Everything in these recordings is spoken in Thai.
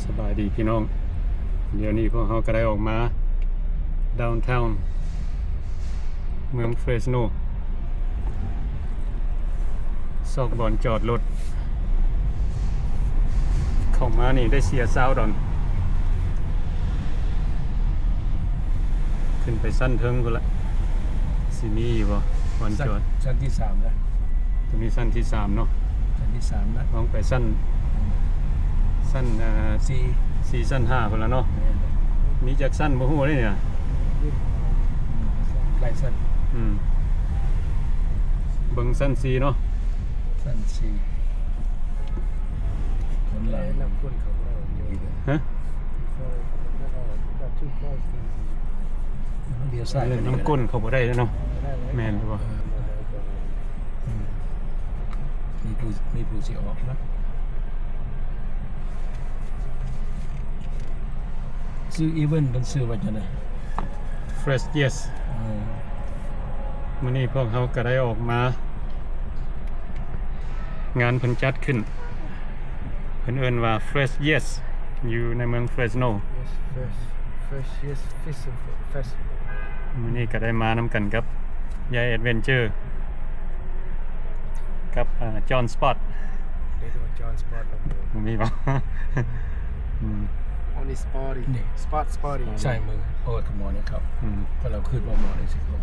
สบายดีพี่น้องเดี๋ยวนี้พวกเขาก็ได้ออกมาดาวน์ทาวน์เมืองเฟรสโนซอกบอนจอดรถเข้ามานี่ได้เสียซาวดอนขึ้นไปสั้นเทิงกูละสิมีบ่บอนจอด ชั้นที่3แล้ว ตรงนี้สั้นที่3เนาะ ชั้นที่3แล้ว ลองไปสั้น4สั้น5คนละเนาะมีจากสั้นบ่ฮู้เลยเนี่ย ไล่สั้น เบิ่งสั้น4เนาะ สั้น4คนหลาย นับคนเขาเรา ฮะ เลี้ยวซ้าย น้ำก้นเขาบ่ได้แล้วเนาะแม่นหรือเปล่า มีผู้สิออกนะซื้ออีเวนต์เป็นซื้อว่าจังได๋ Fresh Yes มื้อนี้พวกเขาก็ได้ออกมา งานเพิ่นจัดขึ้นเพิ่นเอิ้นว่า Fresh Yes อยู่ในเมืองเฟรสโน fresh yes festival มื้อนี้ก็ได้มานำกันกับยายแอดเวนเจอร์กับจอห์นสปอต they do John spot บ่มีบ่ only spotty spotty ใช่มือโอ้ขโมยนะครับ ก็เราขึ้นบ่หมอเลยสิครับ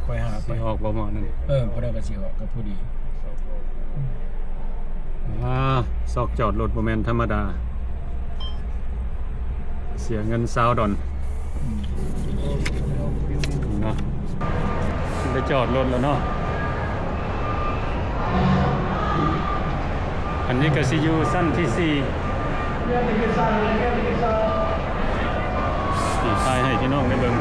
ค่อยๆหาไป สิออกบ่หมอนั่น พอได้ก็สิออกก็ผู้ดี ซอกจอดรถบ่แม่นธรรมดา เสียเงิน20 ดอลเนาะได้จอดรถแล้วเนาะอันนี้ก็สิอยู่สั้นที่4สีท้ายให้พี่น้องได้เบิ่ง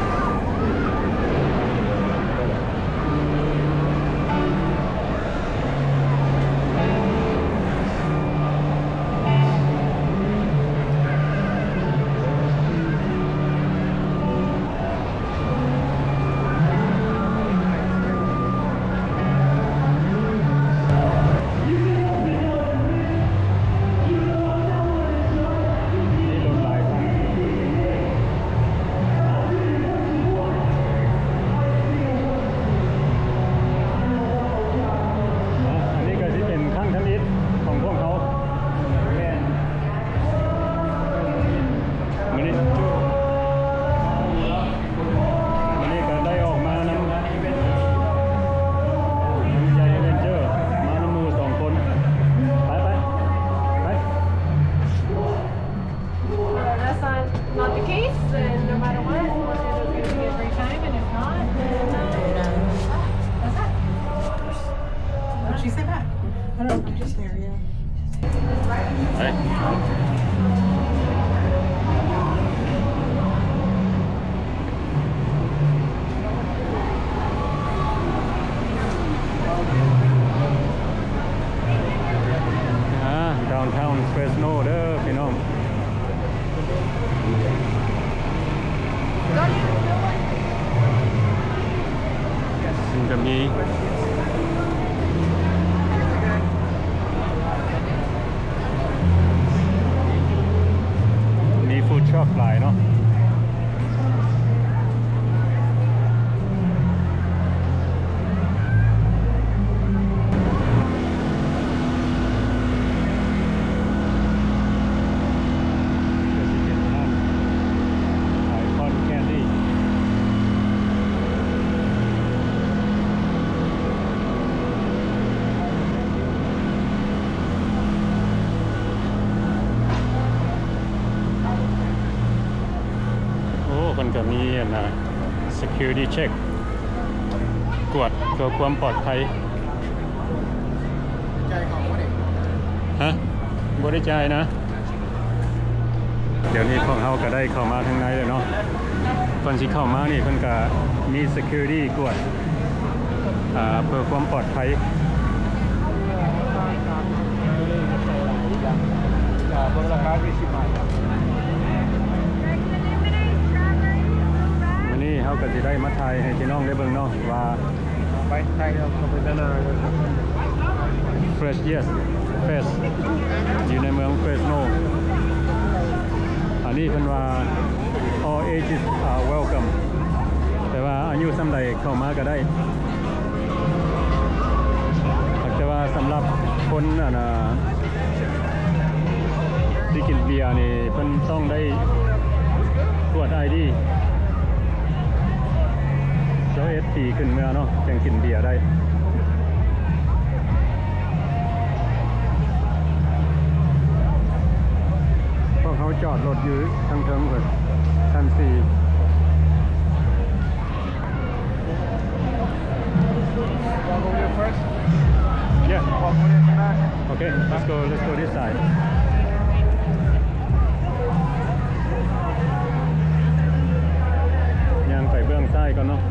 Not the case, then no matter what, it's going to be a great time, and if not, then that's that. What did she say back? I don't know, I'm just here, yeah. ไปดาวน์ทาวน์เฟรสโนเด้อพี่น้องซึ่งจะมีฟู้ดช็อปหลายเนาะมันก็มีsecurity check กวดเพื่อความปลอดภัยฮะบริจายนะเดี๋ยวนี้พวกเขาก็ได้เข้ามาข้างในเลยเนาะก่อนที่เข้ามานี่เพิ่นก็มี security กวดเพื่อความปลอดภัยราคา20 บาท นี่เขาก็จะได้มาถ่ายให้พี่น้องได้เบิ่งเนาะว่า ไปไทยเราไปด้านหน้า Fresh Yes Fest อยู่ในเมืองเฟรส พิ่นว่า all ages are welcome แต่ว่าอายุส่ำใดเข้ามาก็ได้แต่ว่าสำหรับคนที่กินเบียร์นี่เพิ่นต้องได้ตรวจ ID 21 ปีขึ้นมาเนาะจังกินเบียร์ได้พวกเขาจอดรถอยู่ทางเทิงเพิ่นชั้น4 Want to go here first? Yeah Walk on in from back. Okay let's go this side ย่างไปเบื้องซ้ายก่อนเนาะ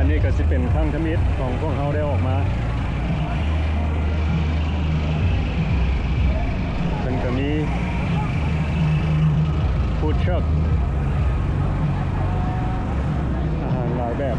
นี่ก็สิเป็นครั้งทมิตรของพวกเขาได้ออกมาเป็นก็มีฟู้ดทรัคอาหารหลายแบบ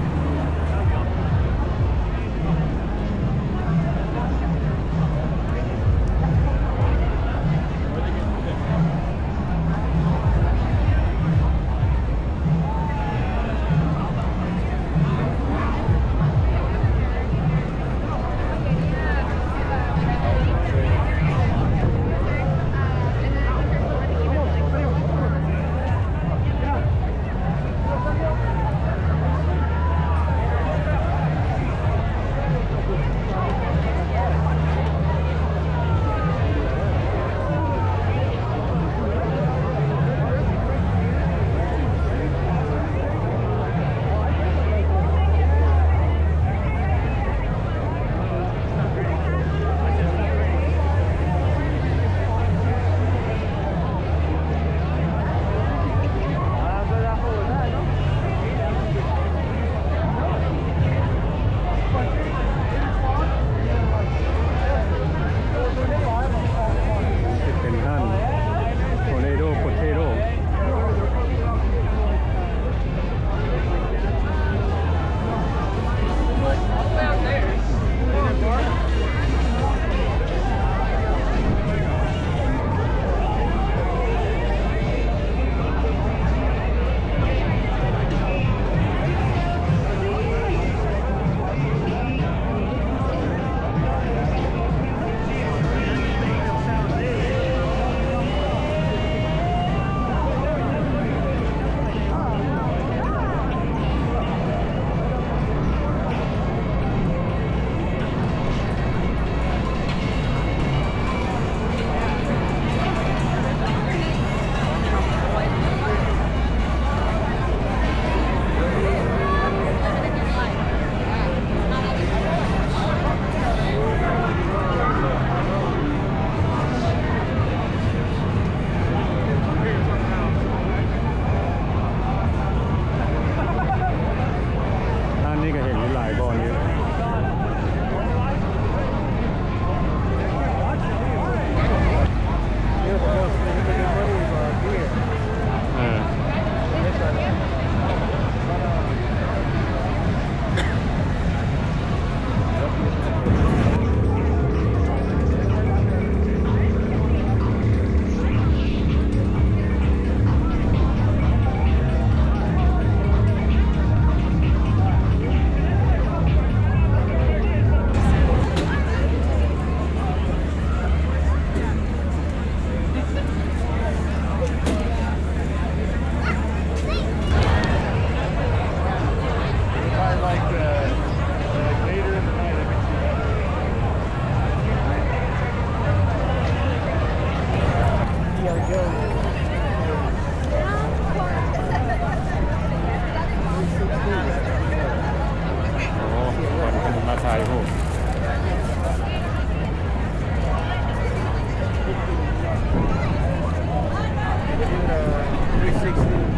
360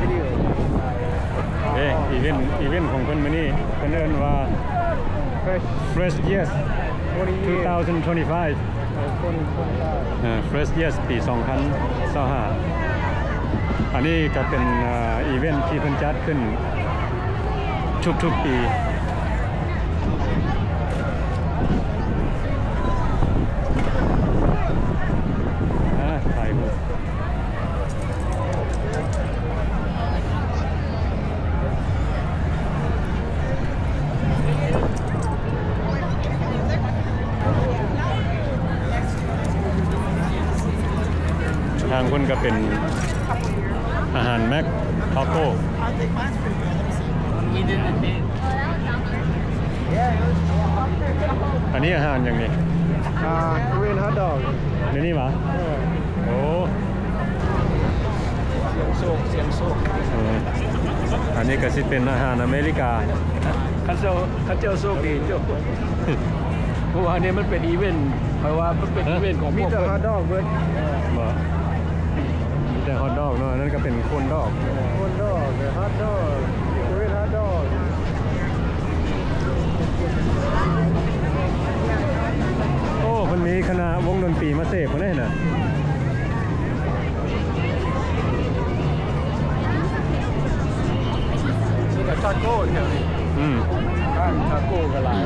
video. อีเวนต์ของเพิ่นมื้อนี้เพิ่นเอิ้นว่า Fresh Yes 2025 Fresh Yes ปี 2025 อันนี้ก็เป็นอีเวนต์ที่เพิ่นจัดขึ้นทุกๆปีถ่ายรูปทางคนก็เป็นอาหารแม็กทาโก้อันนี้อาหารอย่างนี้Korean hot dog นี่หวะโอ้เสียงโซก อันนี้ก็สิเป็นอาหารอเมริกา ข้าเจ้าโซกดีจ้ะเพราะว่าเนี่ยมันเป็นอีเวนต์เพราะว่ามันเป็นอีเวนต์ของพวก มีแต่ hot dog เบิด บ่มีแต่ฮอทดอกเนาะนั่นก็เป็นโคนดอก hot dog hot dog Korean hot dog โอ้มันมีคณะวงดนตรีมาเสพมาได้น่ะ นี่ก็ชาโก้เนี่ย ข้างชาโก้ก็หลาย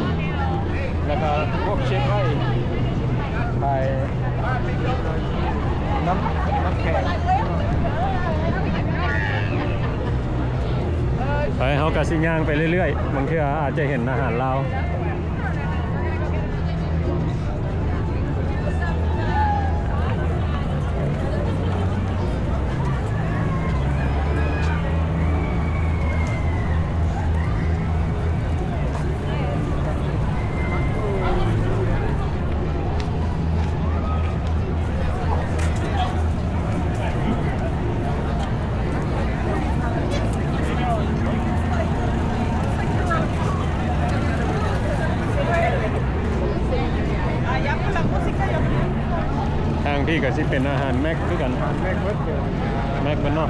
แล้วก็พวกเชฟให้ขายน้ำแข็ง ไปเฮาก็สิย่างไปเรื่อยๆบางเทื่ออาจจะเห็นอาหารลาวทางที่ก็สิเป็นอาหารแม็กคือกัน แม็กเบิด แม็กมันเนาะ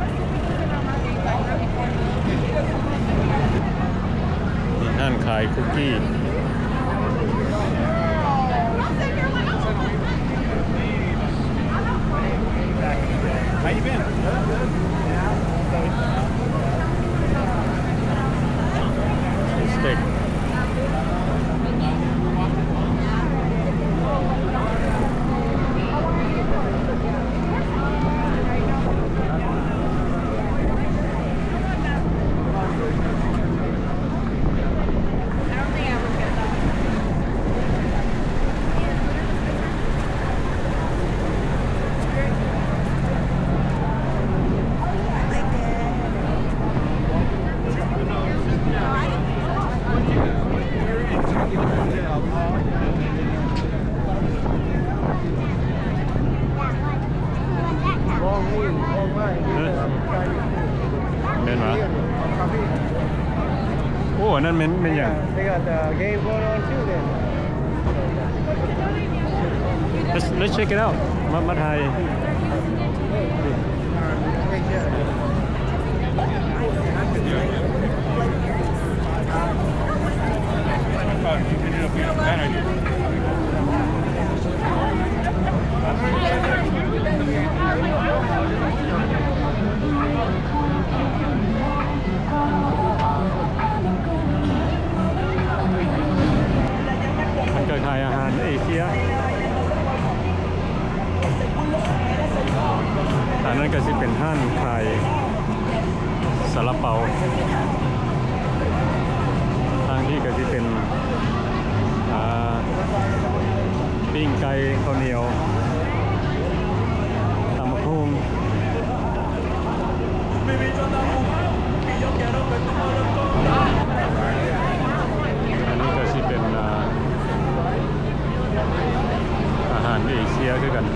มีร้านขายคุกกี้สเต็กแม่นวะโอ้นั่นเป็นอย่าง They got the game going on too then let's check it out มาถ่าย มันก็ขายอาหารเอเชียอันนั้นก็สิเป็นห้านขายซาลาเปาทางที่ก็สิเป็นปิ้งไก่ข้าวเหนียวตำบักหุ่งอันนี้ก็สิเป็นอาหารเอเชียคือกัน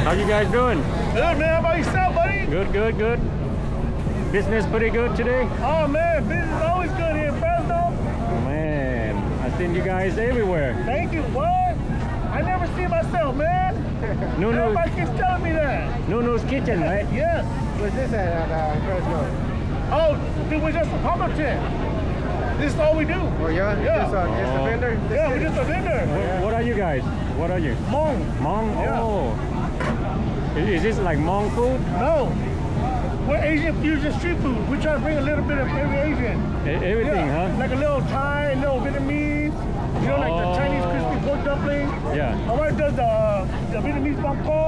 How you guys doing? Good man, how about yourself, buddy? Good. Business pretty good today? Oh man, business is always good here in Fresno. Man, I seen you guys everywhere. Thank you. What? I never see myself, man. Nunu's Everybody keeps telling me that. Nunu's kitchen, right? Yes. What's this at Fresno? Oh, dude, we're just a pop-up tent. This is all we do. Oh, yeah? Yeah. Just a vendor? Yeah, we're just a vendor. What are you guys? What are you? Hmong. Hmong? Yeah. Oh. Is this like Hmong food? No. We're Asian fusion street food. We try to bring a little bit of every Asian. Everything, Yeah. huh? Like a little Thai, a little Vietnamese. You know, like the Oh. Chinese crispy pork dumpling. Yeah. My wife does the Vietnamese bang kho.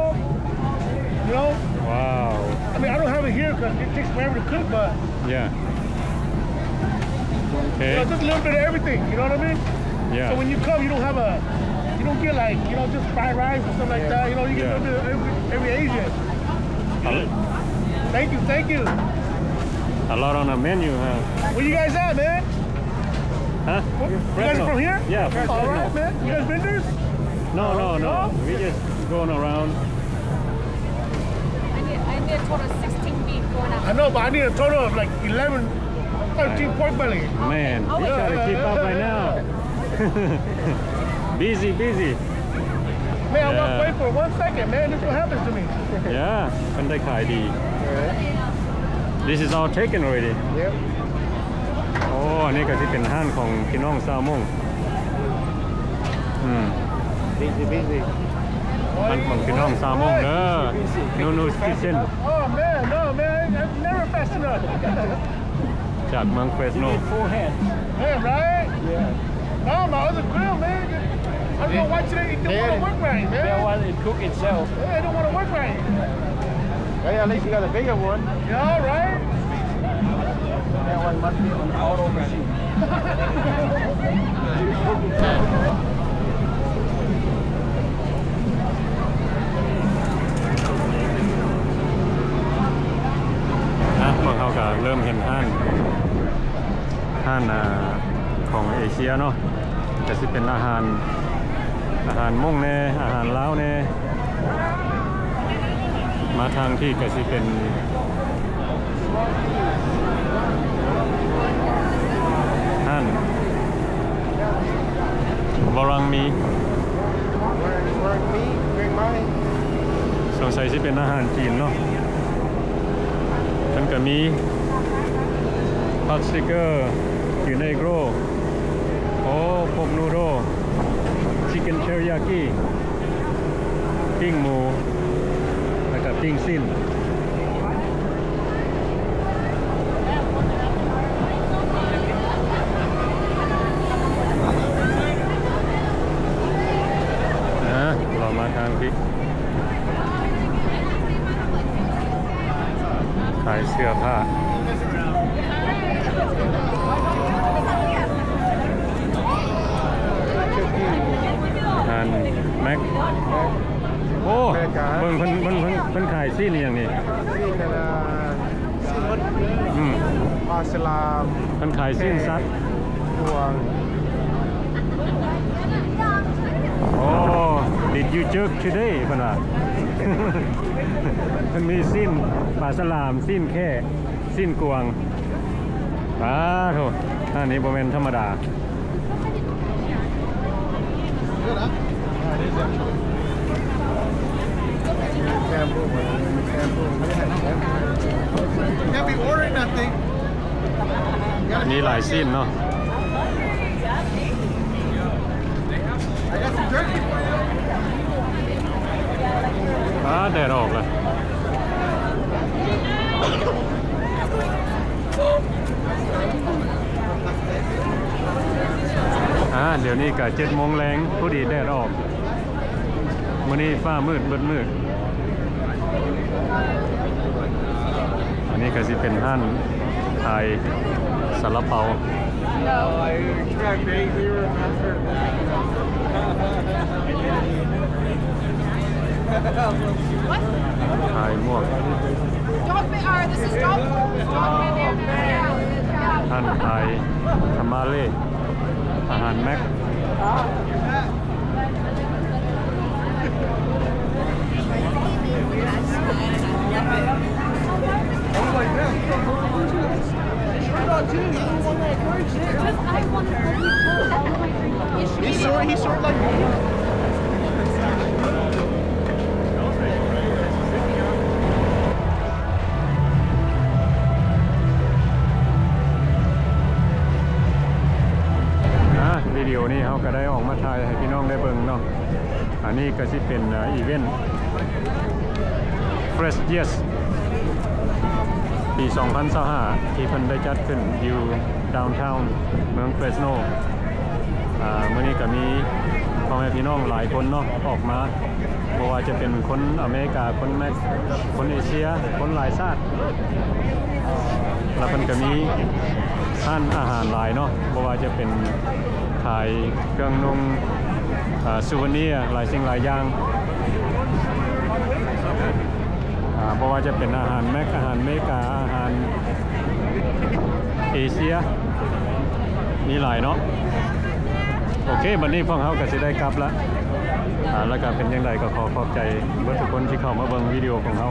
You know? Wow. I mean, I don't have it here because it takes forever to cook, but Yeah. you Okay. know, just a little bit of everything. You know what I mean? Yeah. So when you come, you don't have you don't get like, you know, just fried rice or something like that. You know, you get a little bit of every Asian. Thank you. A lot on the menu, huh? Where you guys at, man? Huh? You guys from here? Yeah, from All Fresno. right, man. You guys vendors? No. No? We just going around. I need a total of 16 beef going up. I know, but I need a total of like 11, 13 pork belly. Man, we yeah, try to keep up right now. busy. Man, I Yeah. walked away for 1 second, man. This is what happens to me. Yeah, มันได้ขายดี Alright. This is all taken already. Yep. โอ้อันนี้ก็สิเป็นห้านของพี่น้องซาวมงBusy. ห้านของพี่น้องซาวมงเด้อ Nunu's Kitchen Oh, man, no, man. I'm never fast enough. จากเมืองเฟสโน Full hand. Man, right? Yeah. No, my other grill, man. I don't know why today it don't want to work right, man. That one, it cook itself. Yeah, it don't want to work right. Hey, at least you got a bigger one. Yeah, right? That one must be an auto machine. พวกเขาก็เริ่มเห็นห้านของเอเชียเนาะแต่สิเป็นอาหารมงแน่อาหารลาวแน่มาทางที่ก็สิเป็นห้านบรังมี Work me, bring mine. สงสัยสิเป็นอาหารจีนเนาะมันก็มีพักสติกเกอร์อยู่ในโกรโอ้พวกนูโดชิคเก้นเทริยากิปิ้งหมูแล้วก็ปิ้งสิ้นเรามาทางที่ขายเสื้อผ้าทานแม็กโอ้เบิ่งเพิ่นขายซี่นี่อย่างนี้ Seen that, Islam, เพิ่นขายซี่ซัด Tuang. โอ้ did you jerk today เพิ่นว่า มันมีสิ้นปลาสลามสิ้นแค่สิ้นกวางโธ่อันนี้บ่แม่นธรรมดา Can't be ordering nothing. มีหลายสิ้นเนาะ I got some jerky for you. แดดออกเลยเดี๋ยวนี้ก็7 โมงแรงพอดีแดดออกมื้อนี้ฟ้ามืดมืดอันนี้ก็สิเป็นห้านขายซาลาเปา No, I expect they remember that. ขายหมวก This is dog food. Yeah. ท่านขายทามาเล่อาหารแม็ก He's sort like me. ก็ได้ออกมาถ่ายให้พี่น้องได้เบิ่งเนาะอันนี้ก็สิเป็นอีเวนต์ Fresh Yes ปี 2025ที่เพิ่นได้จัดขึ้นอยู่ดาวน์ทาวน์เมืองเฟรสโนมื้อนี้ก็มีพ่อแม่พี่น้องหลายคนเนาะออกมาบ่ว่าจะเป็นคนอเมริกาคนแม็กคนเอเชียคนหลายชาติแล้วเพิ่นก็มีร้านอาหารหลายเนาะบ่ว่าจะเป็นขายเครื่องนุ่งซูเวเนียร์หลายสิ่งหลายอย่างบ่ว่าจะเป็นอาหารแม็กอาหารอเมริกาอาหารเอเชียมีหลายเนาะโอเคบัดนี้พวกเขาก็สิได้กลับละแล้วก็เป็นยังไงก็ขอขอบใจทุกคนที่เข้ามาเบิ่งวิดีโอของเขา